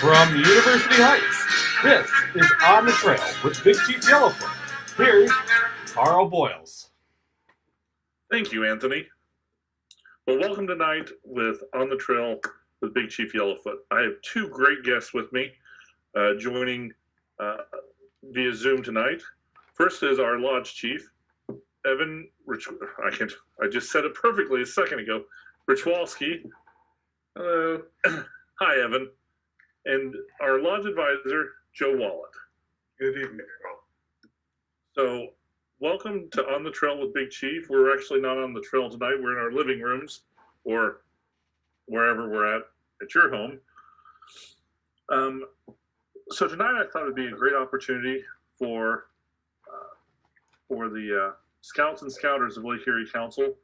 From University Heights, this is On the Trail with Big Chief Yellowfoot. Here's Carl Boyles. Thank you, Anthony. Well, welcome tonight with On the Trail with Big Chief Yellowfoot. I have two great guests with me joining via Zoom tonight. First is our Lodge Chief, Evan I just said it perfectly a second ago, Richwalski. Hello. Hi, Evan. And our Lodge Advisor, Joe Wallet. Good evening, Carl. So, welcome to On the Trail with Big Chief. We're actually not on the trail tonight. We're in our living rooms or wherever we're at your home. So tonight I thought it'd be a great opportunity for the Scouts and Scouters of Lake Erie Council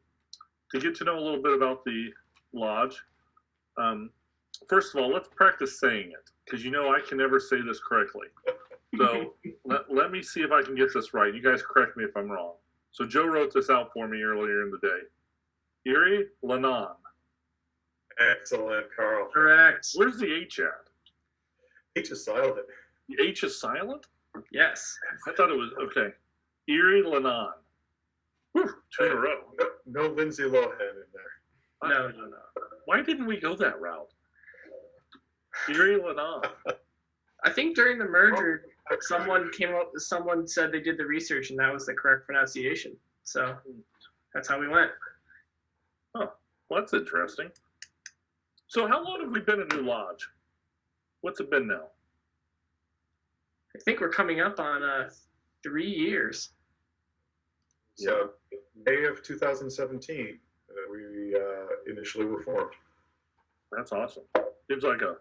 to get to know a little bit about the lodge. First of all, let's practice saying it, because I can never say this correctly. So let me see if I can get this right. You guys correct me if I'm wrong. So Joe wrote this out for me earlier in the day. Erie Lenon. Excellent, Carl. Correct. Where's the H at? H is silent. The H is silent? Yes. I thought it was, okay. Erie Lenon. Whew, two in a row. No Lindsay Lohan in there. No. Why didn't we go that route? Erie Lenon. I think during the merger, someone said they did the research and that was the correct pronunciation. So that's how we went. Huh. Well, that's interesting. So how long have we been a new lodge? What's it been now? I think we're coming up on 3 years. So May of 2017, we initially were formed. That's awesome. Seems like a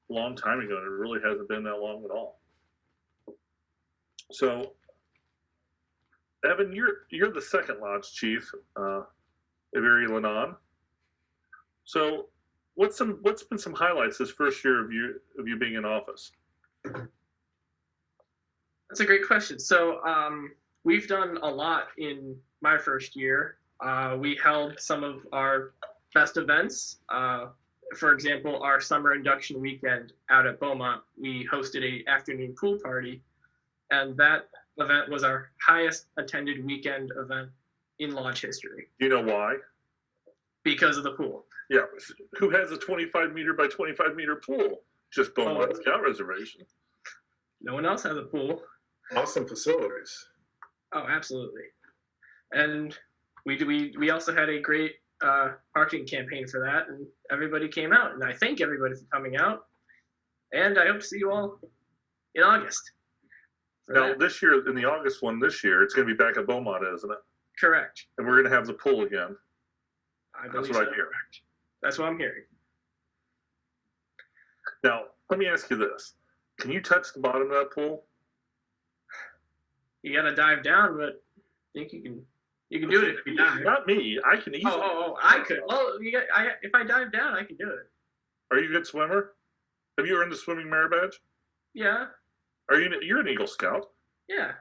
long time ago, and it really hasn't been that long at all. So, Evan, you're the second lodge chief of Erie Lenon. So, what's been some highlights this first year of you being in office? That's a great question. So we've done a lot in my first year. We held some of our best events. For example, our summer induction weekend out at Beaumont, we hosted an afternoon pool party, and that event was our highest attended weekend event in lodge history. Do you know why? Because of the pool. Yeah. Who has a 25 meter by 25 meter pool? Just Beaumont Scout Reservation. No one else has a pool. Awesome facilities. Oh, absolutely. And we also had a great marketing campaign for that, and everybody came out, and I thank everybody for coming out, and I hope to see you all in August. Now, this year, in the August one this year, it's going to be back at Beaumont, isn't it? Correct. And we're going to have the pool again. That's what I hear. Correct. That's what I'm hearing. Now, let me ask you this. Can you touch the bottom of that pool? You got to dive down, but I think you can do it if you dive. Not me. I can easily. I could. Well, if I dive down, I can do it. Are you a good swimmer? Have you earned the swimming merit badge? Yeah. You're an Eagle Scout? Yeah.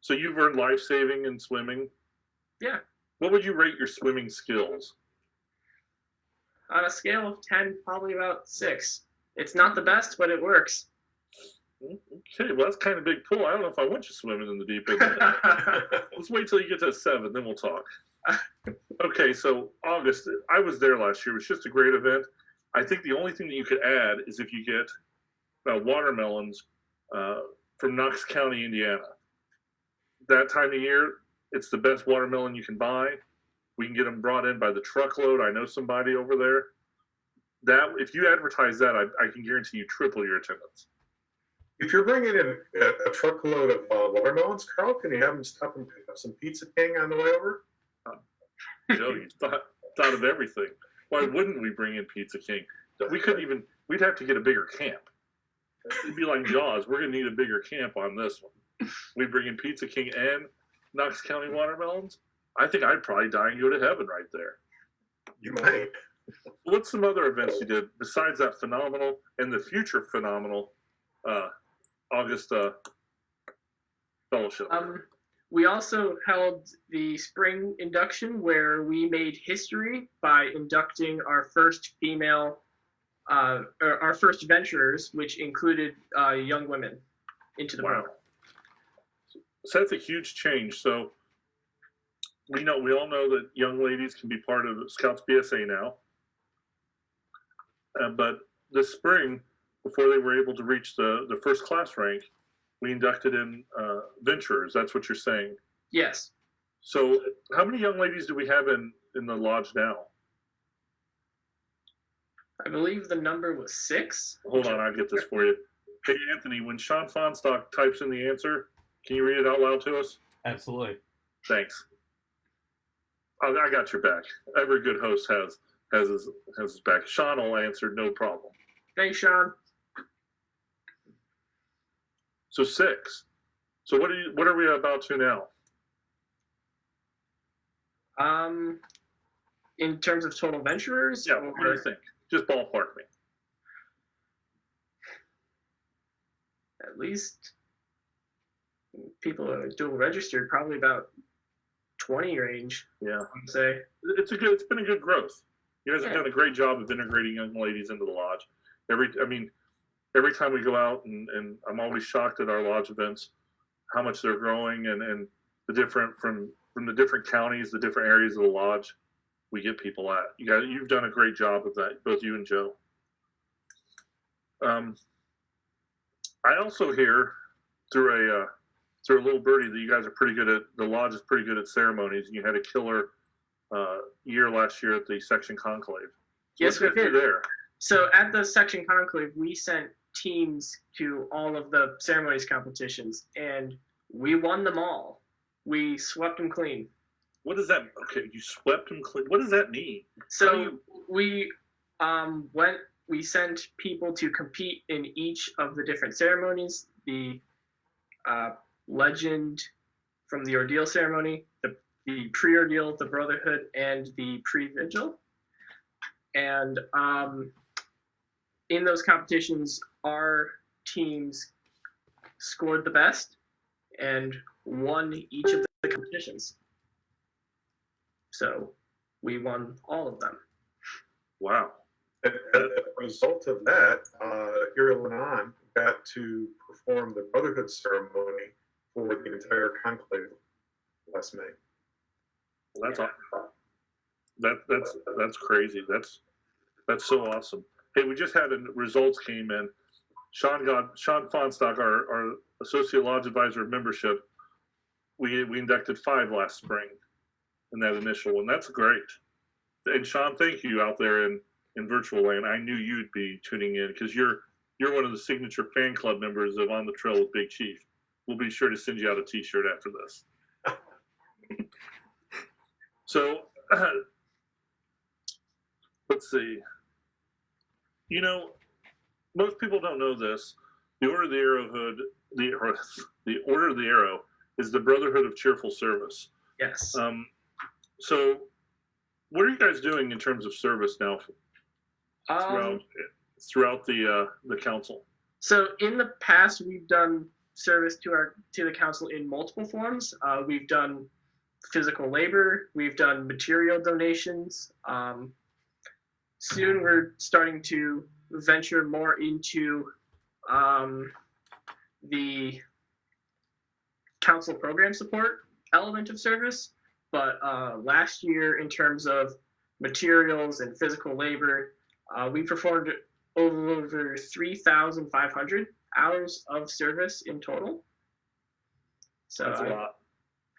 So you've earned life saving and swimming? Yeah. What would you rate your swimming skills? On a scale of 10, probably about 6. It's not the best, but it works. Okay, well, that's kind of big pool. I don't know if I want you swimming in the deep end. Let's wait till you get to a 7, then we'll talk. Okay, so August, I was there last year. It was just a great event. I think the only thing that you could add is if you get watermelons from Knox County, Indiana. That time of year, it's the best watermelon you can buy. We can get them brought in by the truckload. I know somebody over there. If you advertise that, I can guarantee you triple your attendance. If you're bringing in a truckload of watermelons, Carl, can you have them stop and pick up some Pizza King on the way over? Joe, you thought of everything. Why wouldn't we bring in Pizza King? We'd have to get a bigger camp. It'd be like Jaws. We're going to need a bigger camp on this one. We bring in Pizza King and Knox County watermelons. I think I'd probably die and go to heaven right there. You might. What's some other events you did besides that phenomenal and the future phenomenal August fellowship? We also held the spring induction where we made history by inducting our first female our first venturers, which included young women into the program. So that's a huge change. So we all know that young ladies can be part of Scouts BSA now. But this spring, before they were able to reach the first class rank, we inducted in venturers. That's what you're saying. Yes. So how many young ladies do we have in the lodge now? I believe the number was 6. Hold on, I'll get this for you. Hey, Anthony, when Sean Fonstock types in the answer, can you read it out loud to us? Absolutely. Thanks. I got your back. Every good host has his back. Sean will answer, no problem. Thanks, Sean. So 6. So what are we about to now? In terms of total venturers? Yeah, what do you think? Just ballpark me. At least people are dual registered, probably about 20 range. Yeah, I'd say. it's been a good growth. You guys have done a great job of integrating young ladies into the lodge. Every time we go out, and I'm always shocked at our lodge events, how much they're growing, and the different from the different counties, the different areas of the lodge we get people at. You've done a great job of that, both you and Joe. I also hear through a little birdie that you guys are pretty good at, the lodge is pretty good at ceremonies, and you had a killer year last year at the section conclave. So Yes, we did. There. So at the section conclave, we sent teams to all of the ceremonies competitions, and we won them all. We swept them clean. What does that? Okay, you swept them clean. What does that mean? So we sent people to compete in each of the different ceremonies. The legend from the ordeal ceremony, the pre-ordeal, the Brotherhood, and the pre-vigil. And in those competitions, our teams scored the best and won each of the competitions. So we won all of them. Wow. As a result of that, Irilanan got to perform the Brotherhood ceremony for the entire conclave last May. Well, that's crazy. That's so awesome. Hey, we just had results came in. Sean Fonstock, our associate lodge advisor of membership, we inducted 5 last spring in that initial one. That's great. And Sean, thank you out there in virtual land. I knew you'd be tuning in because you're one of the signature fan club members of On the Trail with Big Chief. We'll be sure to send you out a T-shirt after this. So let's see. You know, most people don't know this. The Order of the Arrowhood, the Order of the Arrow, is the Brotherhood of Cheerful Service. Yes. So, what are you guys doing in terms of service now throughout the council? So in the past, we've done service to the council in multiple forms. We've done physical labor. We've done material donations. Soon we're starting to venture more into the council program support element of service. But last year, in terms of materials and physical labor, we performed over 3,500 hours of service in total. So that's a lot.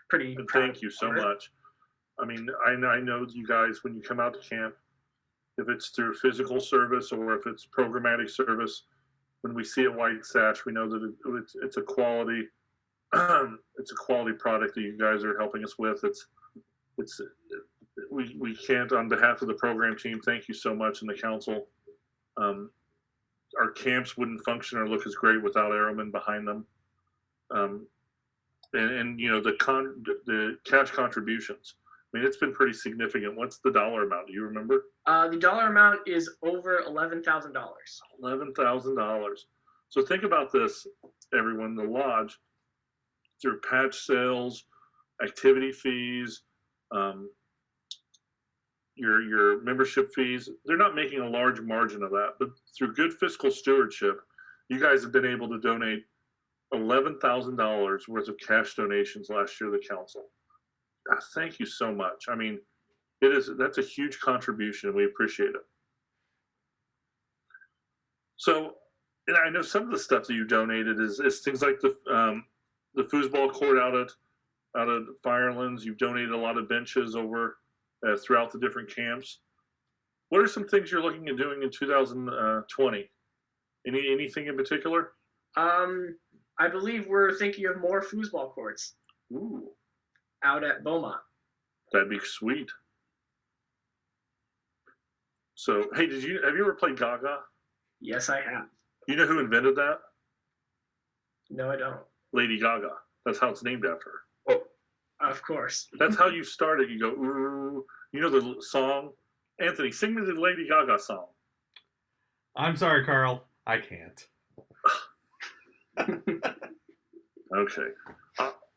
Pretty. Thank you so much. I mean, I know you guys, when you come out to camp, if it's through physical service or if it's programmatic service, when we see a white sash, we know that it's a quality product that you guys are helping us with. We can't, on behalf of the program team, thank you so much, and the council. Our camps wouldn't function or look as great without airmen behind them. And you know, the cash contributions. I mean, it's been pretty significant. What's the dollar amount? Do you remember? The dollar amount is over $11,000. $11,000. So think about this, everyone. The lodge, through patch sales, activity fees, your membership fees. They're not making a large margin of that, but through good fiscal stewardship, you guys have been able to donate $11,000 worth of cash donations last year to the council. Thank you so much. I mean, that's a huge contribution, and we appreciate it. So, and I know some of the stuff that you donated is things like the foosball court out at Firelands. You've donated a lot of benches over throughout the different camps. What are some things you're looking at doing in 2020? Anything in particular? I believe we're thinking of more foosball courts. Ooh. Out at Beaumont. That'd be sweet. So, hey, have you ever played Gaga? Yes, I have. You know who invented that? No, I don't. Lady Gaga. That's how it's named after her. Oh, Of course. That's how you start it. You go, ooh. You know the song? Anthony, sing me the Lady Gaga song. I'm sorry, Carl. I can't. Okay.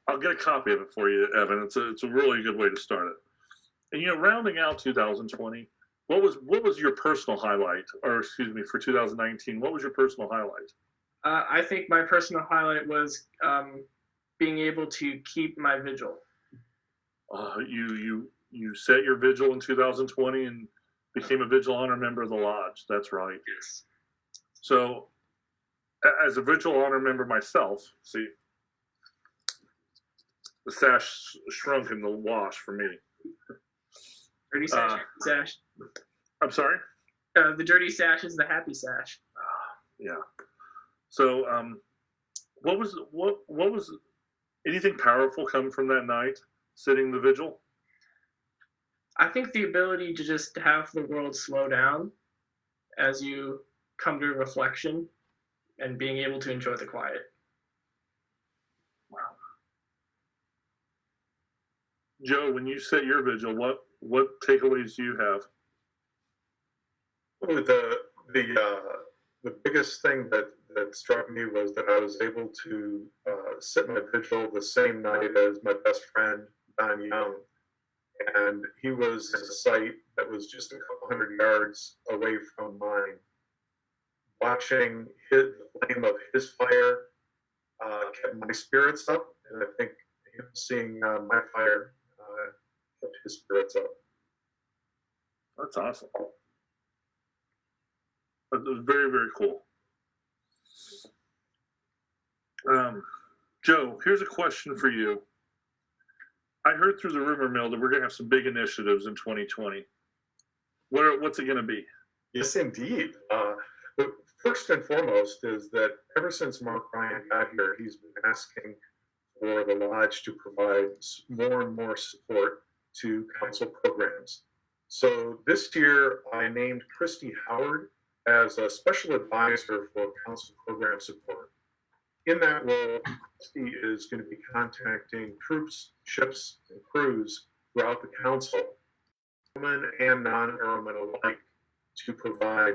I'll get a copy of it for you, Evan. It's a really good way to start it. And rounding out 2020, what was your personal highlight, or excuse me, for 2019? What was your personal highlight? I think my personal highlight was being able to keep my vigil. You set your vigil in 2020 and became a vigil honor member of the lodge. That's right. Yes. So, as a vigil honor member myself, see, the sash shrunk in the wash for me. Dirty sash. Sash. I'm sorry? The dirty sash is the happy sash. Yeah. So, what was anything powerful come from that night, sitting the vigil? I think the ability to just have the world slow down as you come to reflection and being able to enjoy the quiet. Wow. Joe, when you set your vigil, what takeaways do you have? Well, the biggest thing that struck me was that I was able to sit my vigil the same night as my best friend, Don Young. And he was at a site that was just a couple hundred yards away from mine. Watching the flame of his fire kept my spirits up, and I think him seeing my fire kept his spirits up. That's awesome. That was very, very cool. Joe, here's a question for you. I heard through the rumor mill that we're going to have some big initiatives in 2020. What's it going to be? Yes, indeed. But first and foremost is that ever since Mark Ryan got here, he's been asking for the lodge to provide more and more support to council programs. So this year, I named Christy Howard as a special advisor for council program support. In that role, Christy is going to be contacting troops, ships, and crews throughout the council, airmen and non-airmen alike, to provide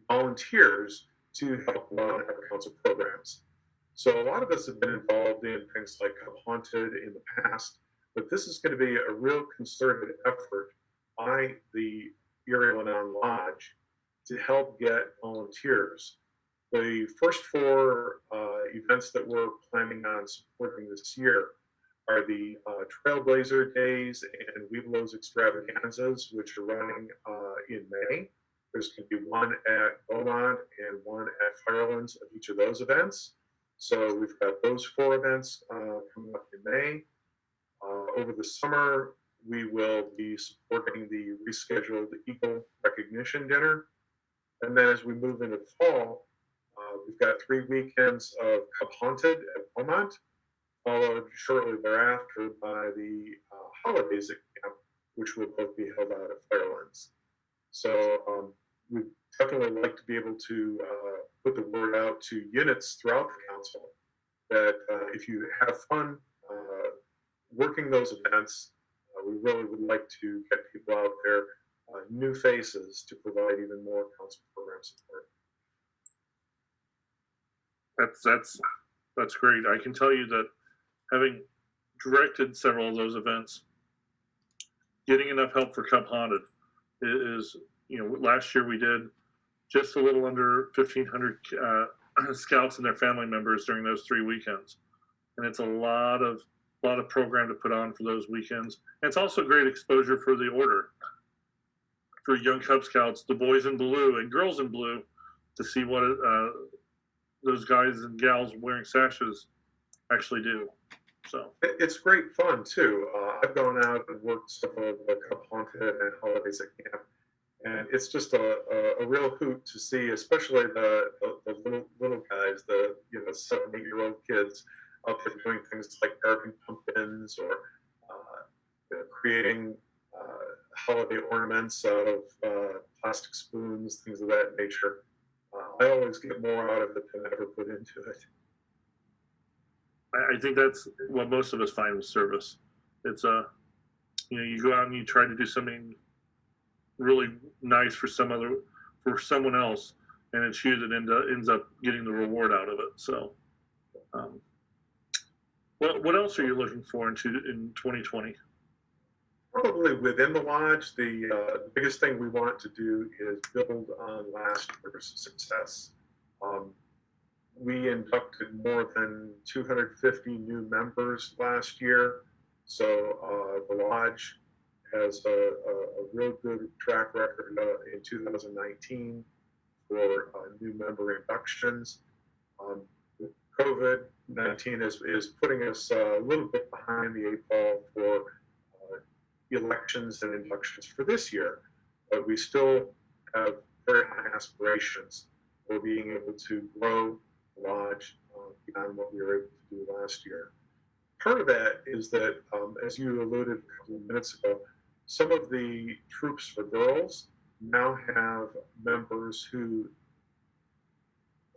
volunteers to help run our council programs. So a lot of us have been involved in things like Cub Haunted in the past, but this is going to be a real concerted effort by the Erie Lanaan Lodge to help get volunteers. The first four events that we're planning on supporting this year are the Trailblazer Days and Webelos Extravaganzas, which are running in May. There's going to be one at Beaumont and one at Firelands of each of those events. So we've got those four events coming up in May. Over the summer, we will be supporting the rescheduled Eagle Recognition Dinner. And then as we move into fall, we've got 3 weekends of Cub Haunted at Beaumont, followed shortly thereafter by the holidays at camp, which will both be held out at Firelands. So we'd definitely like to be able to put the word out to units throughout the council that if you have fun working those events, we really would like to get people out there, new faces, to provide even more council program support. That's great. I can tell you that having directed several of those events, getting enough help for Cup Haunted is, last year we did just a little under 1,500 scouts and their family members during those 3 weekends, and it's a lot of program to put on for those weekends. And it's also great exposure for the order, for young Cub Scouts, the boys in blue and girls in blue, to see what those guys and gals wearing sashes actually do. So it's great fun too. I've gone out and worked some of the Cup Haunted and holidays at camp, and it's just a real hoot to see, especially the little guys, the 7, 8-year-old kids out there doing things like carving pumpkins or creating holiday ornaments out of plastic spoons, things of that nature. I always get more out of it than I ever put into it. I think that's what most of us find with service. It's you go out and you try to do something really nice for someone else, and it's you that ends up getting the reward out of it. So, what else are you looking for in 2020? Probably within the lodge, the biggest thing we want to do is build on last year's success. We inducted more than 250 new members last year, so the lodge has a real good track record in 2019 for new member inductions. COVID-19 is putting us a little bit behind the 8 ball for elections and inductions for this year, but we still have very high aspirations for being able to grow the lodge beyond what we were able to do last year. Part of that is that, as you alluded a couple of minutes ago, some of the troops for girls now have members who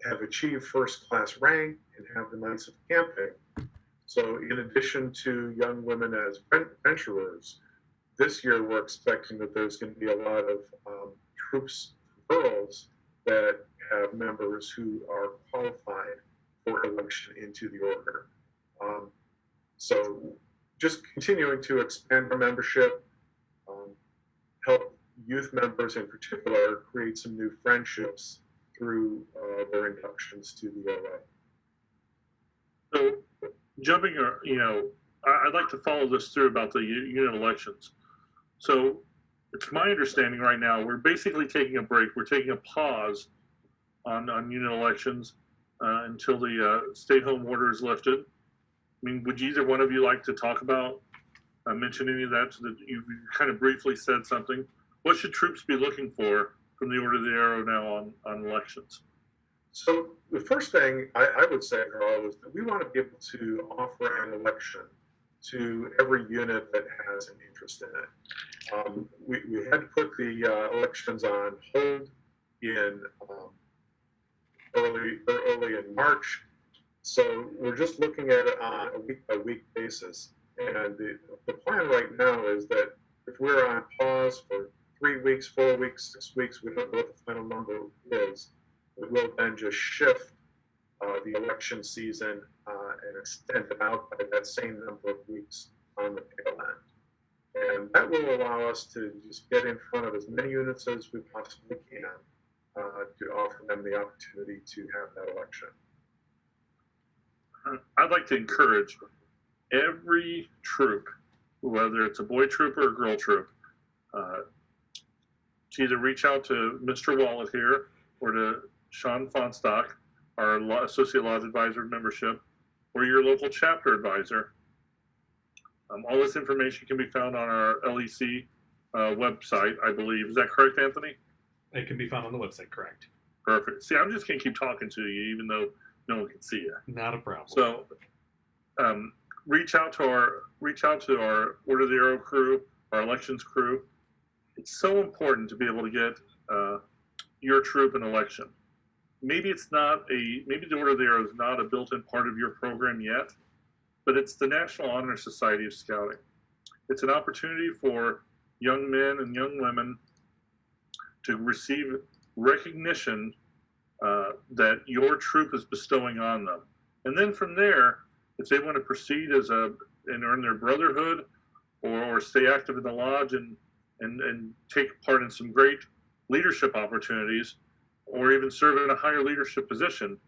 have achieved first-class rank and have the Knights of Camping. So in addition to young women as adventurers, this year we're expecting that there's going to be a lot of troops girls that have members who are qualified for election into the order. So just continuing to expand our membership, help youth members in particular create some new friendships through their inductions to the OA. So jumping, I'd like to follow this through about the unit elections. So it's my understanding right now, we're basically taking a break. We're taking a pause on unit elections until the stay-home order is lifted. I mean, would either one of you like to talk about, mention any of that? So that you kind of briefly said something. What should troops be looking for from the Order of the Arrow now on elections? So the first thing I would say, Carl, is that we want to be able to offer an election to every unit that has an interest in it. We had to put the elections on hold in early in March, so we're just looking at it on a week-by-week basis. And the plan right now is that if we're on pause for 3 weeks, 4 weeks, 6 weeks, we don't know what the final number is, we will then just shift the election season and extend it out by that same number of weeks on the tail end. And that will allow us to just get in front of as many units as we possibly can to offer them the opportunity to have that election. I'd like to encourage every troop, whether it's a boy troop or a girl troop, to either reach out to Mr. Wallet here or to Sean Fonstock, our Associate Lodge Advisor membership, or your local chapter advisor. All this information can be found on our LEC website, I believe. Is that correct, Anthony? It can be found on the website, correct. Perfect. See, I'm just going to keep talking to you, even though no one can see you. Not a problem. So, reach out to our Order of the Arrow crew, our elections crew. It's so important to be able to get your troop an election. Maybe the Order of the Arrow is not a built-in part of your program yet, but it's the National Honor Society of Scouting. It's an opportunity for young men and young women to receive recognition that your troop is bestowing on them. And then from there, if they want to proceed and earn their Brotherhood or stay active in the lodge and take part in some great leadership opportunities, or even serve in a higher leadership position.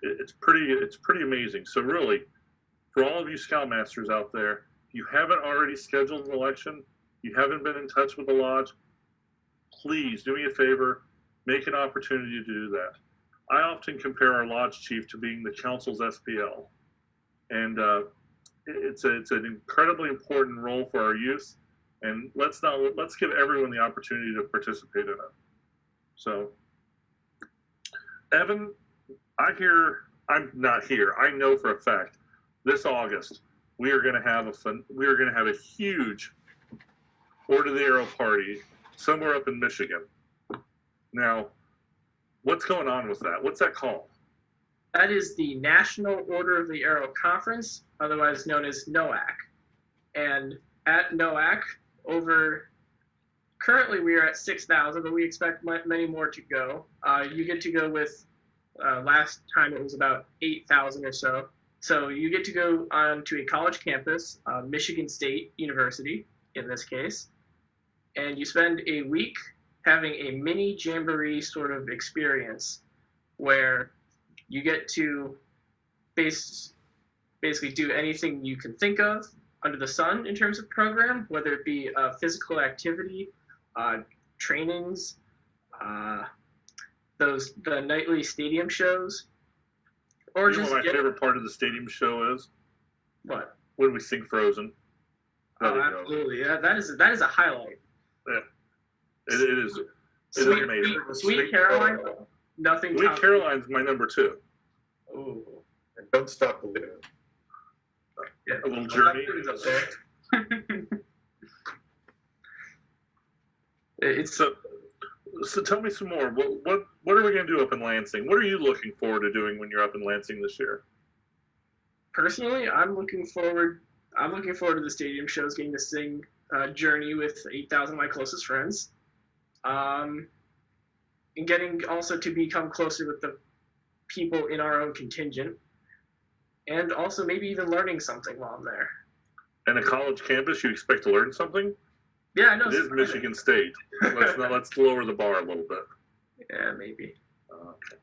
It's pretty amazing. So really, for all of you Scoutmasters out there, if you haven't already scheduled an election, you haven't been in touch with the lodge, please do me a favor, make an opportunity to do that. I often compare our lodge chief to being the council's SPL, and it's an incredibly important role for our youth, and let's give everyone the opportunity to participate in it. So, Evan, I'm not here. I know for a fact this August we are going to have a huge Order of the Arrow party somewhere up in Michigan. Now, what's going on with that? What's that called? That is the National Order of the Arrow Conference, otherwise known as NOAC. And at NOAC, currently we are at 6,000, but we expect many more to go. You get to go with, last time it was about 8,000 or so. So you get to go on to a college campus, Michigan State University in this case, and you spend a week having a mini jamboree sort of experience where you get to basically do anything you can think of under the sun in terms of program, whether it be physical activity, trainings, the nightly stadium shows, or you know just what my favorite part of the stadium show is? What? When we sing Frozen. Oh, absolutely. Yeah, that is a highlight. Yeah, it is. It's amazing. Sweet Caroline. Nothing. Sweet Caroline's my number 2. Ooh. And Don't Stop Believing. Yeah, a little journey. So tell me some more. What are we going to do up in Lansing? What are you looking forward to doing when you're up in Lansing this year? Personally, I'm looking forward to the stadium shows, getting to sing Journey with 8,000 of my closest friends, and getting also to become closer with the people in our own contingent, and also maybe even learning something while I'm there. And a college campus, you expect to learn something? Yeah, I know. It is Michigan State. Let's lower the bar a little bit. Yeah, maybe. Okay.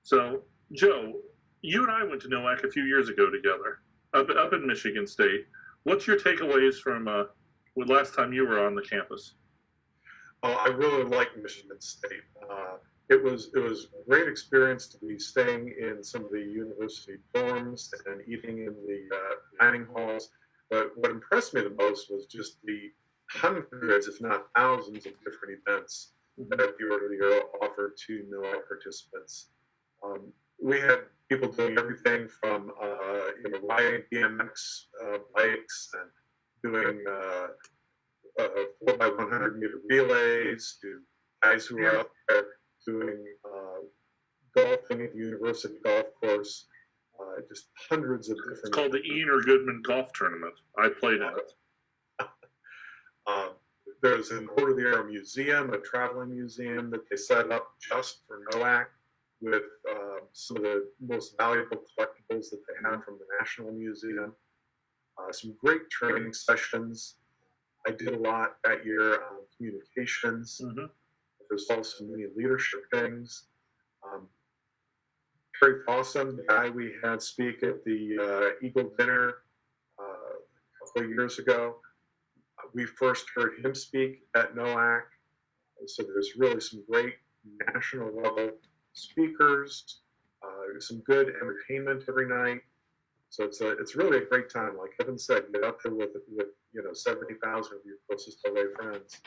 So, Joe, you and I went to NOAC a few years ago together, up in Michigan State. What's your takeaways from last time you were on the campus? I really liked Michigan State. It was a great experience to be staying in some of the university dorms and eating in the dining halls. But what impressed me the most was just the hundreds, if not thousands, of different events that the Order of the Arrow offered to NOAC participants. We had people doing everything from riding BMX bikes and doing 4x100 meter relays, to guys who were out there doing golfing at the university golf course. Just hundreds of different. It's called the Ian or Goodman Golf Tournament. I played in it. There's an Order of the Arrow museum, a traveling museum that they set up just for NOAC, with some of the most valuable collectibles that they have from the National Museum. Some great training sessions. I did a lot that year on communications. Mm-hmm. There's also many leadership things. Terry Fossum, the guy we had speak at the Eagle Dinner a couple of years ago, we first heard him speak at NOAC. So there's really some great national level speakers, some good entertainment every night. So it's really a great time. Like Kevin said, get out there with 70,000 of your closest LA friends.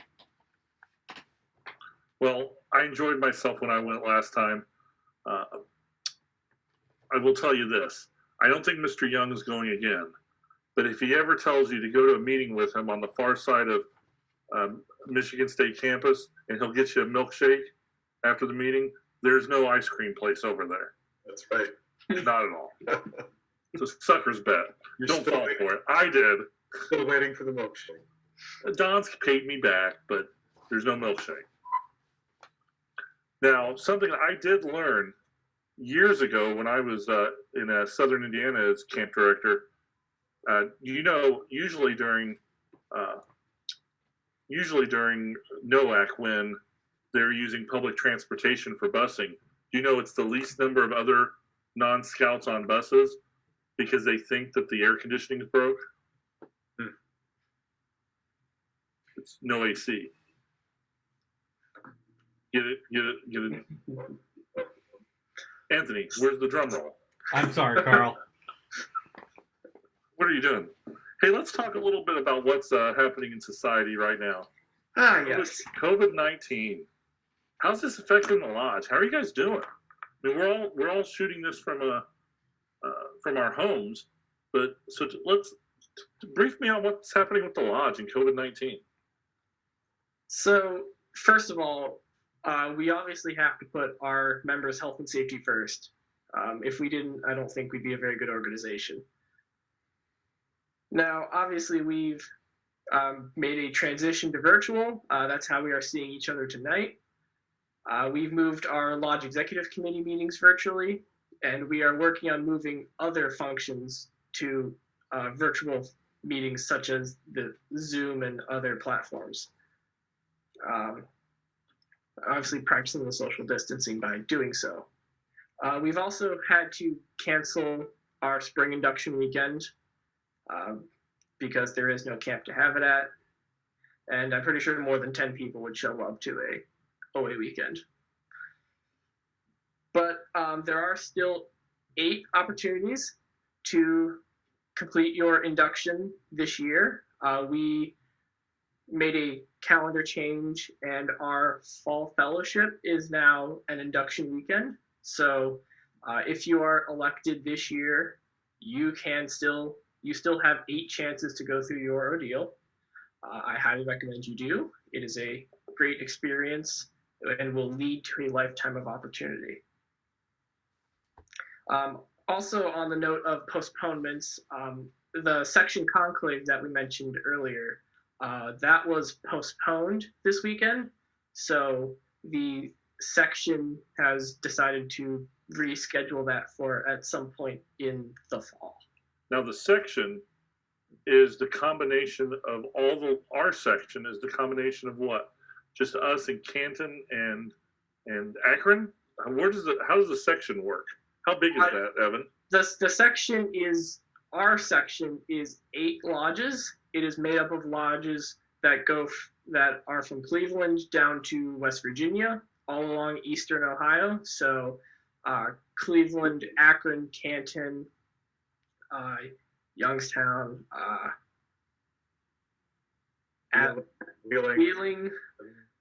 Well, I enjoyed myself when I went last time. I will tell you this. I don't think Mr. Young is going again. But if he ever tells you to go to a meeting with him on the far side of Michigan State campus, and he'll get you a milkshake after the meeting, there's no ice cream place over there. That's right. Not at all. It's a sucker's bet. Don't fall for it. I did. Still waiting for the milkshake. Don's paid me back, but there's no milkshake. Now, something I did learn years ago when I was in Southern Indiana as camp director, Usually during NOAC, when they're using public transportation for busing, it's the least number of other non-scouts on buses because they think that the air conditioning is broke. It's no AC. Get it. Anthony, where's the drum roll? I'm sorry, Carl. What are you doing? Hey, let's talk a little bit about what's happening in society right now. Yes. COVID-19. How's this affecting the lodge? How are you guys doing? I mean, we're all shooting this from our homes, but let's brief me on what's happening with the lodge in COVID-19. So first of all, we obviously have to put our members' health and safety first. If we didn't, I don't think we'd be a very good organization. Now, obviously, we've made a transition to virtual. That's how we are seeing each other tonight. We've moved our lodge executive committee meetings virtually, and we are working on moving other functions to virtual meetings such as the Zoom and other platforms. Obviously practicing the social distancing by doing so. We've also had to cancel our spring induction weekend because there is no camp to have it at, and I'm pretty sure more than 10 people would show up to a OA weekend. But there are still 8 opportunities to complete your induction this year. We made a calendar change, and our fall fellowship is now an induction weekend. So if you are elected this year, you still have 8 chances to go through your ordeal. I highly recommend you do. It is a great experience and will lead to a lifetime of opportunity. Also, on the note of postponements, the section conclave that we mentioned earlier, that was postponed this weekend. So the section has decided to reschedule that for at some point in the fall. Now the section is the combination of our section is the combination of what? Just us in Canton and Akron? How does the section work? How big is that, Evan? The section is, our section is 8 lodges. It is made up of lodges that are from Cleveland down to West Virginia, all along eastern Ohio. So Cleveland, Akron, Canton, Youngstown, Wheeling,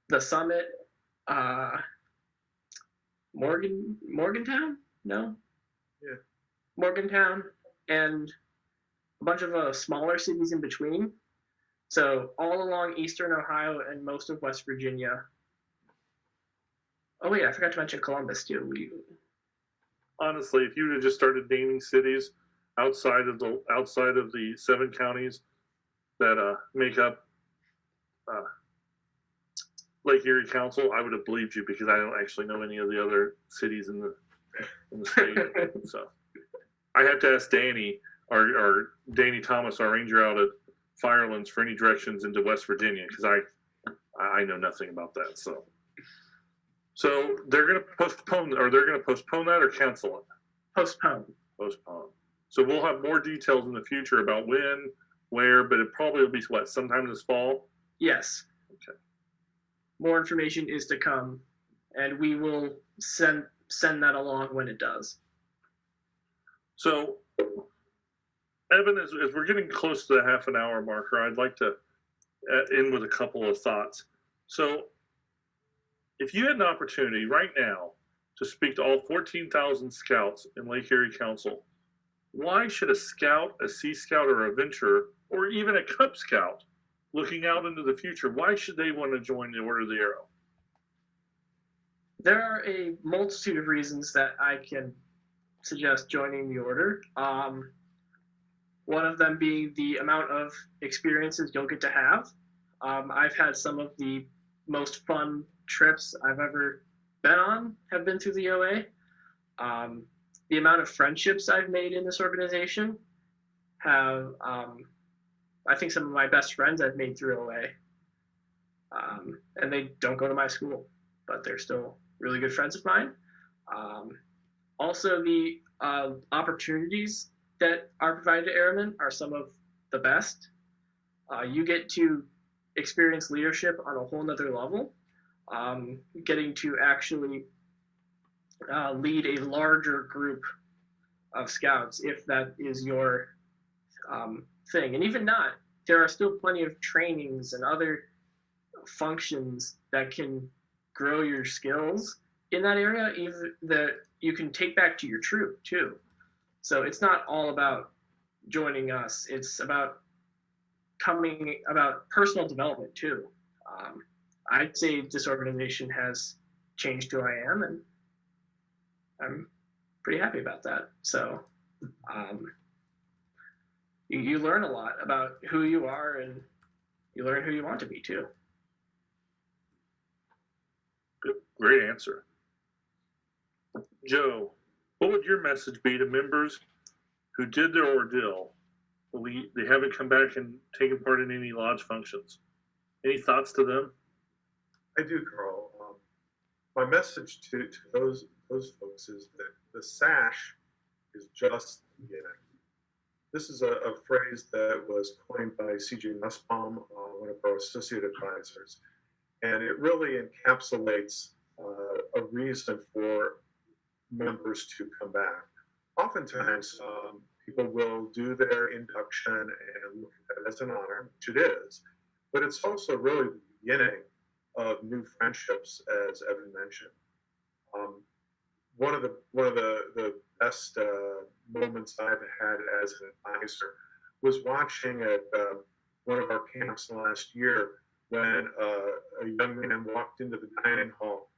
the Summit, Morgantown? No? Yeah. Morgantown, and a bunch of smaller cities in between. So all along eastern Ohio and most of West Virginia. Oh yeah, I forgot to mention Columbus too. Honestly, if you would have just started naming cities outside of the 7 counties that make up Lake Erie Council, I would have believed you because I don't actually know any of the other cities in the state. So I have to ask Danny, or Danny Thomas, our ranger out at Firelands, for any directions into West Virginia, because I know nothing about that. So they're going to postpone that or cancel it? Postpone. So we'll have more details in the future about when, where, but it probably will be what, sometime this fall? Yes. Okay. More information is to come, and we will send that along when it does. So, Evan, as we're getting close to the half an hour marker, I'd like to end with a couple of thoughts. So, if you had an opportunity right now to speak to all 14,000 scouts in Lake Erie Council, why should a scout, a Sea Scout, or a venturer, or even a Cub Scout, looking out into the future, why should they want to join the Order of the Arrow? There are a multitude of reasons that I can suggest joining the Order. One of them being the amount of experiences you'll get to have. I've had some of the most fun trips I've ever been on have been through the OA. The amount of friendships I've made in this organization have, I think, some of my best friends I've made through OA. And they don't go to my school, but they're still really good friends of mine. Also, the opportunities that are provided to airmen are some of the best. You get to experience leadership on a whole nother level, getting to actually lead a larger group of scouts, if that is your thing. And even not, there are still plenty of trainings and other functions that can grow your skills in that area, even that you can take back to your troop too. So it's not all about joining us. It's about personal development too. I'd say this organization has changed who I am, and I'm pretty happy about that. So you learn a lot about who you are, and you learn who you want to be too. Good, great answer. Joe, what would your message be to members who did their ordeal? They haven't come back and taken part in any lodge functions. Any thoughts to them? I do, Carl. My message to those folks is that the sash is just the beginning. This is a phrase that was coined by C.J. Nussbaum, one of our associate advisors, and it really encapsulates a reason for members to come back. Oftentimes, people will do their induction and look at it as an honor, which it is, but it's also really the beginning of new friendships, as Evan mentioned. One of the best moments I've had as an advisor was watching at one of our camps last year when a young man walked into the dining hall,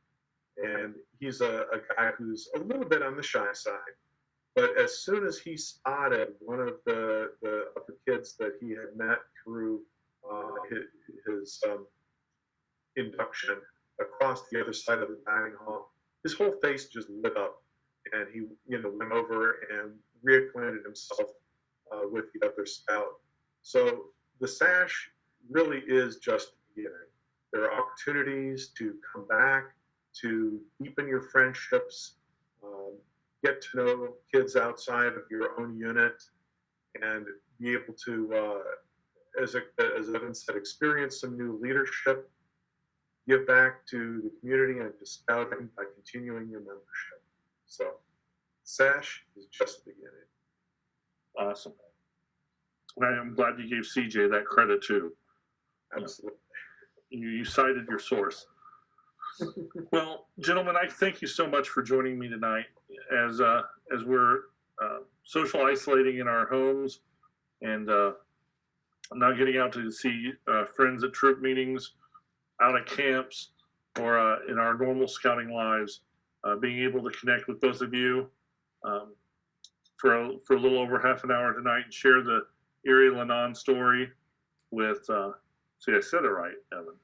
and he's a guy who's a little bit on the shy side. But as soon as he spotted one of the other kids that he had met through his induction across the other side of the dining hall, his whole face just lit up, and he went over and reacquainted himself with the other scout. So the sash really is just the beginning. There are opportunities to come back, to deepen your friendships, get to know kids outside of your own unit, and be able to, as Evan said, experience some new leadership, give back to the community and to scouting by continuing your membership. So, SASH is just the beginning. Awesome. I'm glad you gave CJ that credit too. Absolutely. You cited your source. Well, gentlemen, I thank you so much for joining me tonight as we're social isolating in our homes and not getting out to see friends at troop meetings, out at camps, or in our normal scouting lives. Being able to connect with both of you for a little over half an hour tonight and share the Erie Lannon story with, see, I said it right, Evan,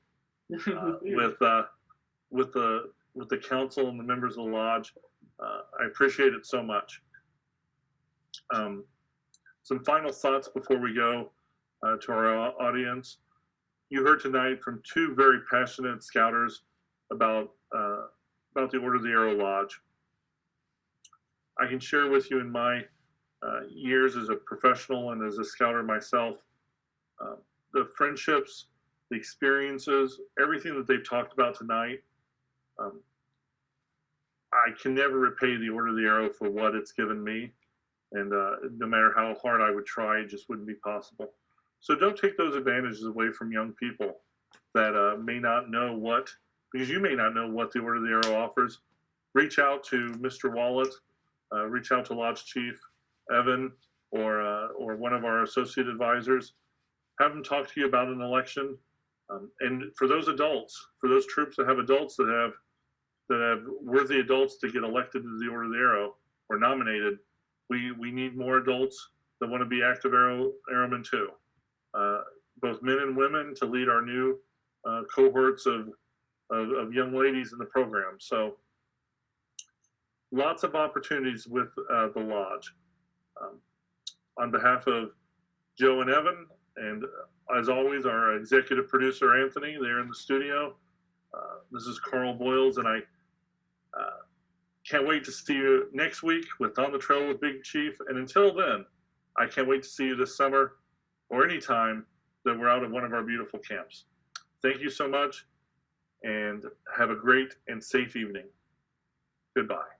with the council and the members of the lodge. I appreciate it so much. Some final thoughts before we go to our audience. You heard tonight from two very passionate scouters about the Order of the Arrow Lodge. I can share with you in my years as a professional and as a scouter myself, the friendships, the experiences, everything that they've talked about tonight. I can never repay the Order of the Arrow for what it's given me. And no matter how hard I would try, it just wouldn't be possible. So don't take those advantages away from young people that may not know what, because you may not know what the Order of the Arrow offers. Reach out to Mr. Wallet, reach out to Lodge Chief Evan, or one of our associate advisors. Have them talk to you about an election. And for those adults, for those troops that have adults that have worthy adults to get elected to the Order of the Arrow or nominated, we need more adults that want to be active airmen too. Both men and women to lead our new cohorts of young ladies in the program. So lots of opportunities with the lodge. On behalf of Joe and Evan, and as always, our executive producer, Anthony, there in the studio. This is Carl Boyles, and I can't wait to see you next week with On the Trail with Big Chief. And until then, I can't wait to see you this summer or any time that we're out at one of our beautiful camps. Thank you so much, and have a great and safe evening. Goodbye.